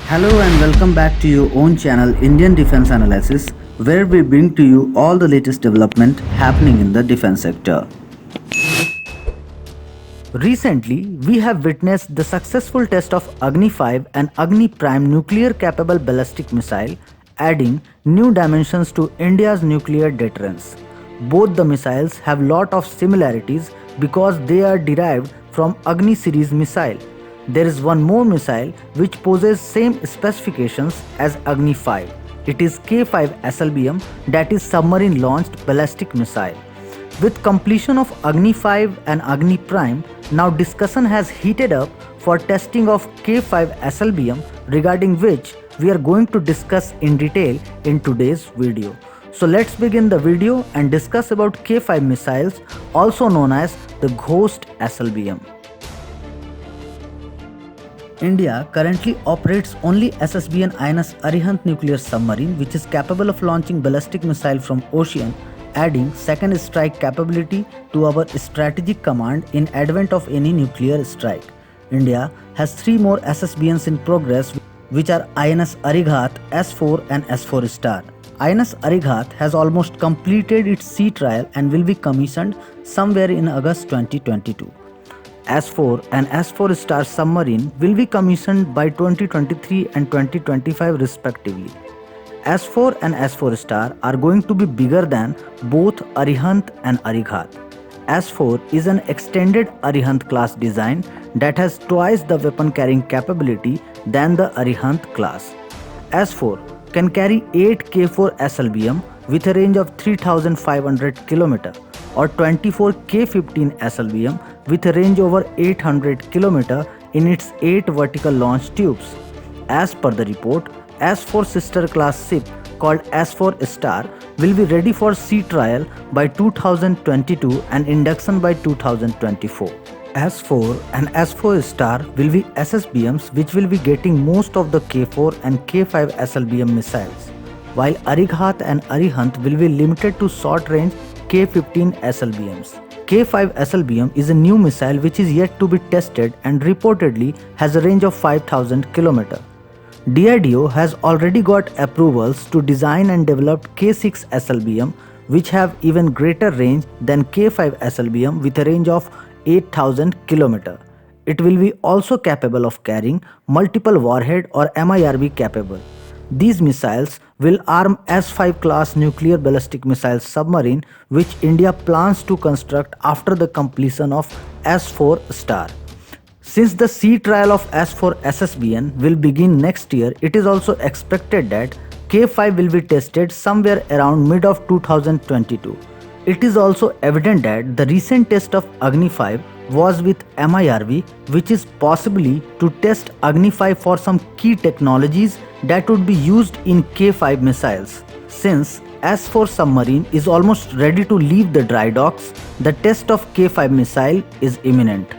Hello and welcome back to your own channel Indian Defense Analysis, where we bring to you all the latest development happening in the defense sector. Recently, we have witnessed the successful test of Agni 5 and Agni Prime nuclear capable ballistic missile, adding new dimensions to India's nuclear deterrence. Both the missiles have lot of similarities because they are derived from Agni series missile. There is one more missile which poses same specifications as Agni 5. It is K5 SLBM, that is submarine launched ballistic missile. With completion of Agni 5 and Agni Prime, now discussion has heated up for testing of K5 SLBM, regarding which we are going to discuss in detail in today's video. So let's begin the video and discuss about K5 missiles, also known as the Ghost SLBM. India currently operates only SSBN INS Arihant nuclear submarine, which is capable of launching ballistic missile from ocean, adding second strike capability to our strategic command in advent of any nuclear strike. India has 3 more SSBNs in progress, which are INS Arighat, S4 and S4 Star. INS Arighat has almost completed its sea trial and will be commissioned somewhere in August 2022. S4 and S4 Star submarine will be commissioned by 2023 and 2025 respectively. S4 and S4 Star are going to be bigger than both Arihant and Arighat. S4 is an extended Arihant class design that has twice the weapon carrying capability than the Arihant class. S4 can carry 8 K4 SLBM with a range of 3500 km or 24 K15 SLBM with a range over 800 km in its 8 vertical launch tubes. As per the report, S4 sister class ship called S4 Star will be ready for sea trial by 2022 and induction by 2024. S4 and S4 Star will be SSBMs which will be getting most of the K4 and K5 SLBM missiles, while Arighat and Arihant will be limited to short range K15 SLBMs. K5 SLBM is a new missile which is yet to be tested and reportedly has a range of 5000 km. DRDO has already got approvals to design and develop K6 SLBM, which have even greater range than K5 SLBM with a range of 8000 km. It will be also capable of carrying multiple warhead or MIRV capable. These missiles will arm S5 class nuclear ballistic missile submarine, which India plans to construct after the completion of S4 Star. Since the sea trial of S4 SSBN will begin next year, it is also expected that K5 will be tested somewhere around mid of 2022. It is also evident that the recent test of Agni 5 was with MIRV, which is possibly to test Agni 5 for some key technologies that would be used in K5 missiles. Since S4 submarine is almost ready to leave the dry docks, the test of K5 missile is imminent.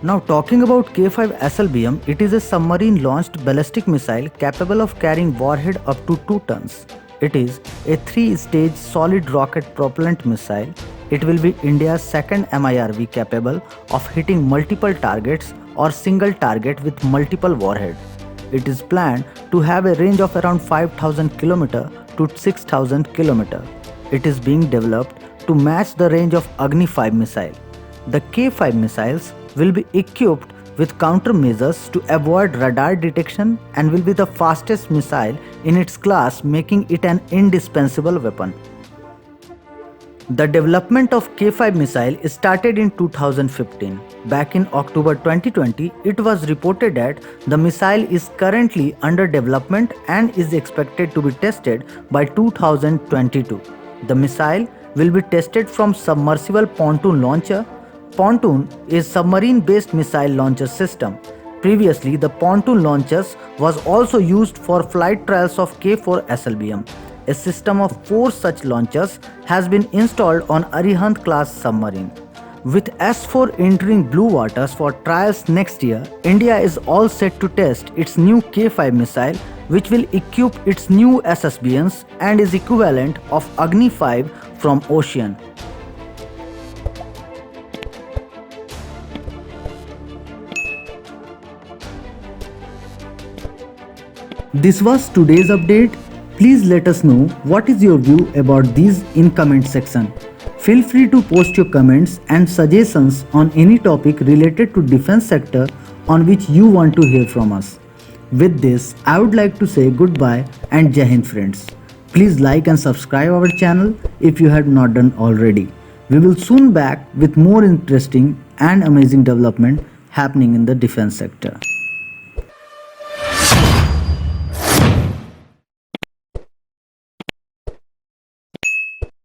Now talking about K5 SLBM, it is a submarine launched ballistic missile capable of carrying warhead up to 2 tons. It is a 3-stage solid rocket propellant missile. It will be India's second MIRV capable of hitting multiple targets or single target with multiple warhead. It is planned to have a range of around 5000 km to 6000 km. It is being developed to match the range of Agni 5 missile. The K5 missiles will be equipped with countermeasures to avoid radar detection and will be the fastest missile in its class, making it an indispensable weapon. The development of K5 missile started in 2015. Back in October 2020, it was reported that the missile is currently under development and is expected to be tested by 2022. The missile will be tested from submersible pontoon launcher. Pontoon is submarine-based missile launcher system. Previously, the pontoon launchers was also used for flight trials of K4 SLBM. A system of 4 such launchers has been installed on Arihant class submarine. With S4 entering blue waters for trials next year, India is all set to test its new K5 missile, which will equip its new SSBNs and is equivalent of Agni 5 from ocean. This was today's update. Please let us know what is your view about these in comment section. Feel free to post your comments and suggestions on any topic related to defense sector on which you want to hear from us. With this, I would like to say goodbye and Jai Hind friends. Please like and subscribe our channel if you have not done already. We will soon back with more interesting and amazing development happening in the defense sector.